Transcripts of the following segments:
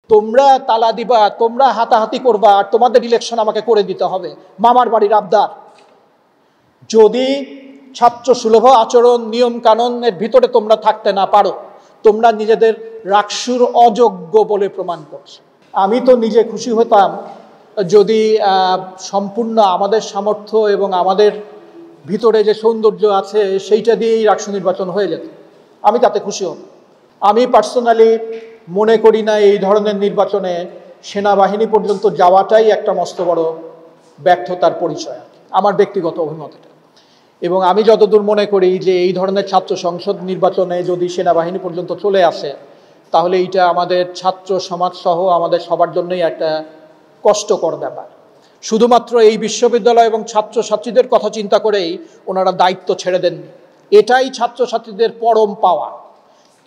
তোমরা তালা দিবা, তোমরা হাতাহাতি করবা, আর তোমাদের ইলেকশন আমাকে করে দিতে হবে, মামার বাড়ির আবদার। যদি ছাত্র সুলভ আচরণ নিয়ম কানুনের ভিতরে তোমরা থাকতে না পারো, তোমরা নিজেদের রাকসুর অযোগ্য বলে প্রমাণ করছো। আমি তো নিজে খুশি হতাম যদি সম্পূর্ণ আমাদের সামর্থ্য এবং আমাদের ভিতরে যে সৌন্দর্য আছে সেইটা দিয়েই রাকসু নির্বাচন হয়ে যেত, আমি তাতে খুশি হতাম। আমি পার্সোনালি মনে করি না এই ধরনের নির্বাচনে সেনাবাহিনী পর্যন্ত যাওয়াটাই একটা মস্ত বড় ব্যর্থতার পরিচয়, আমার ব্যক্তিগত অভিমত এটা। এবং আমি যতদূর মনে করি যে এই ধরনের ছাত্র সংসদ নির্বাচনে যদি সেনাবাহিনী পর্যন্ত চলে আসে, তাহলে এইটা আমাদের ছাত্র সমাজ সহ আমাদের সবার জন্যই একটা কষ্টকর ব্যাপার। শুধুমাত্র এই বিশ্ববিদ্যালয় এবং ছাত্রছাত্রীদের কথা চিন্তা করেই ওনারা দায়িত্ব ছেড়ে দেননি, এটাই ছাত্রছাত্রীদের পরম পাওয়া।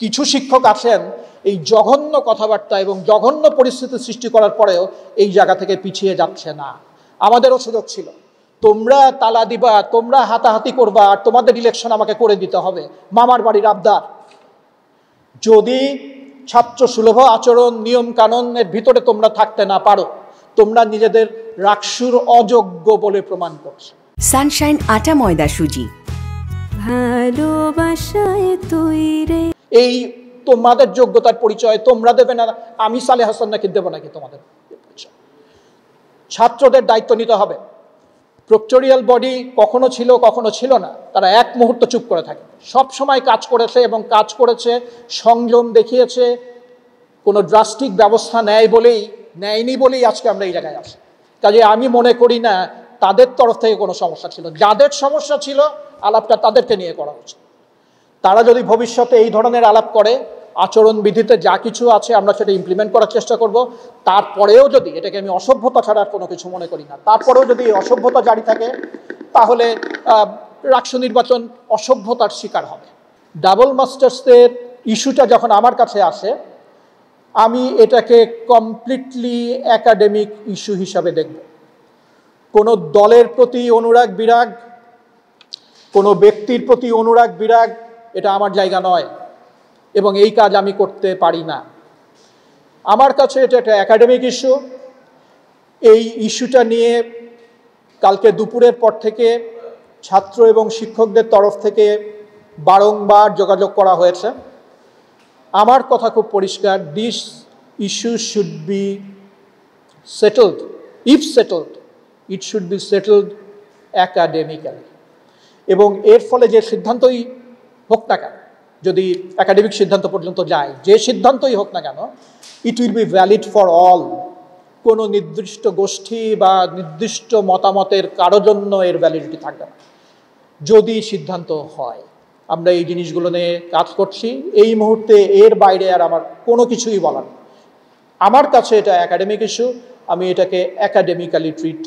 কিছু শিক্ষক আছেন এই জঘন্য কথাবার্তা এবং জঘন্য পরিস্থিতি সৃষ্টি করার পরেও এই জায়গা থেকে পিছিয়ে যাচ্ছে না। আমাদেরও সুযোগ ছিল, তোমরা তালা দিবা, তোমরা হাতাহাতি করবা, আর তোমাদের ইলেকশন আমাকে করে দিতে হবে, মামার বাড়ির আবদার। যদি ছাত্র সুলভ আচরণ নিয়ম কানুনের ভিতরে তোমরা থাকতে না পারো, তোমরা নিজেদের রাকসুর অযোগ্য বলে প্রমাণ করছো। সানশাইন আটা ময়দা সুজি, ভালোবাসায় তৈরি। এই তোমাদের যোগ্যতার পরিচয় তোমরা দেবে না, আমি সালেহ হাসান নাকি দেব নাকি তোমাদের পরিচয়? ছাত্রদের দায়িত্ব নিতে হবে। প্রক্টোরিয়াল বডি কখনো ছিল কখনো ছিল না, তারা এক মুহূর্ত চুপ করে থাকে, সব সময় কাজ করেছে এবং কাজ করেছে, সংযম দেখিয়েছে, কোনো ড্রাস্টিক ব্যবস্থা নেয়নি বলেই আজকে আমরা এই জায়গায় আছি। কাজে আমি মনে করি না তাদের তরফ থেকে কোনো সমস্যা ছিল। যাদের সমস্যা ছিল আলাপটা তাদেরকে নিয়ে করা উচিত। তারা যদি ভবিষ্যতে এই ধরনের আলাপ করে, আচরণবিধিতে যা কিছু আছে আমরা সেটা ইমপ্লিমেন্ট করার চেষ্টা করব। তারপরেও যদি, এটাকে আমি অসভ্যতা ছাড়া আর কোনো কিছু মনে করি না, তারপরেও যদি অসভ্যতা জারি থাকে তাহলে রাকসু নির্বাচন অসভ্যতার শিকার হবে। ডাবল মাস্টার্সের ইস্যুটা যখন আমার কাছে আসে, আমি এটাকে কমপ্লিটলি একাডেমিক ইস্যু হিসাবে দেখব। কোনো দলের প্রতি অনুরাগ বিরাগ, কোনো ব্যক্তির প্রতি অনুরাগ বিরাগ, এটা আমার জায়গা নয় এবং এই কাজ আমি করতে পারি না। আমার কাছে এটা একটা একাডেমিক ইস্যু। এই ইস্যুটা নিয়ে কালকে দুপুরের পর থেকে ছাত্র এবং শিক্ষকদের তরফ থেকে বারংবার যোগাযোগ করা হয়েছে। আমার কথা খুব পরিষ্কার, this issue should be settled, if settled it should be settled academically. এবং এর ফলে যে সিদ্ধান্তই হোক না কেন, যদি একাডেমিক সিদ্ধান্ত পর্যন্ত যায়, যে সিদ্ধান্তই হোক না কেন, it will be valid for all. কোনো নির্দিষ্ট গোষ্ঠী বা নির্দিষ্ট মতামতের কারো জন্য এর ভ্যালিডিটি থাকবে না। যদি সিদ্ধান্ত হয়, আমরা এই জিনিসগুলো নিয়ে কাজ করছি। এই মুহূর্তে এর বাইরে আর আমার কোনো কিছুই বলার নেই। আমার কাছে এটা একাডেমিক ইস্যু, আমি এটাকে একাডেমিক্যালি ট্রিট